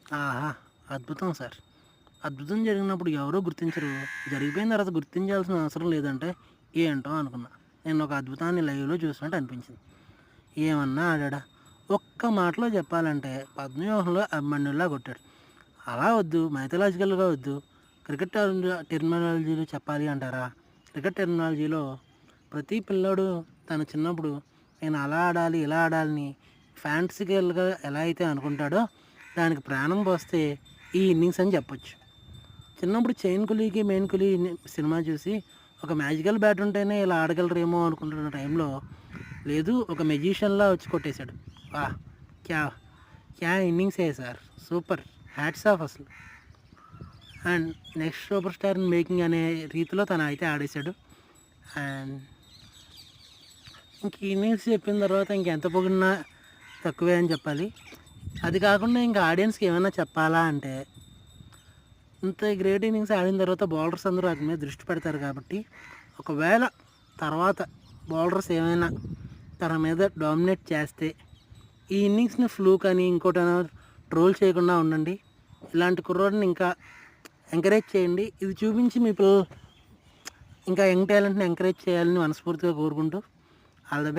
ఆహా! అద్భుతం సార్. అద్భుతం జరిగినప్పుడు ఎవరూ గుర్తించరు. జరిగిపోయిన తర్వాత గుర్తించాల్సిన అవసరం లేదంటే ఏంటో అనుకున్నా. నేను ఒక అద్భుతాన్ని లైవ్‌లో చూసినట్టు అనిపించింది. ఏమన్నా ఆడాడా? ఒక్క మాటలో చెప్పాలంటే పద్మవ్యూహంలో అభిమన్యుల్లా కొట్టాడు. అలా వద్దు, మైథలాజికల్‌గా వద్దు. క్రికెట్ టెర్మినాలజీలో చెప్పాలి అంటారా? క్రికెట్ టెర్మినాలజీలో ప్రతి పిల్లోడు తన చిన్నప్పుడు నేను అలా ఆడాలి, ఇలా ఆడాలని ఫ్యాంటసికల్‌గా ఎలా అయితే అనుకుంటాడో దానికి ప్రాణం పోస్తే ఈ ఇన్నింగ్స్ అని చెప్పొచ్చు. చిన్నప్పుడు 'చైన్ కులీకి మెయిన్ కులీ' సినిమా చూసి ఒక మ్యాజికల్ బ్యాట్ ఉంటేనే ఇలా ఆడగలరేమో అనుకుంటున్న టైంలో లేదు, ఒక మెజిషియన్‌లా వచ్చి కొట్టేశాడు. వాహ్! క్యా క్యా ఇన్నింగ్సే సార్. సూపర్. హ్యాట్స్ ఆఫ్ అసలు. And next super star in making అనే రీతిలో తను అయితే ఆడేశాడు. అండ్ ఇంక ఇన్నింగ్స్ చెప్పిన తర్వాత ఇంకెంత పొగిడినా తక్కువే అని చెప్పాలి. అది కాకుండా ఇంకా ఆడియన్స్‌కి ఏమైనా చెప్పాలా అంటే ఇంత గ్రేట్ ఇన్నింగ్స్ ఆడిన తర్వాత బౌలర్స్ అందరూ అతని మీద దృష్టి పెడతారు కాబట్టి ఒకవేళ తర్వాత బౌలర్స్ ఏమైనా తన మీద డామినేట్ చేస్తే ఈ ఇన్నింగ్స్ని ఫ్లూక్ అని ఇంకోటనో ట్రోల్ చేయకుండా ఉండండి. ఇలాంటి కుర్రోడిని ఇంకా ఎంకరేజ్ చేయండి. ఇది చూపించి మీ పిల్లలు ఇంకా యంగ్ టాలెంట్ని ఎంకరేజ్ చేయాలని మనస్ఫూర్తిగా కోరుకుంటూ ఆల్ ద బెస్ట్.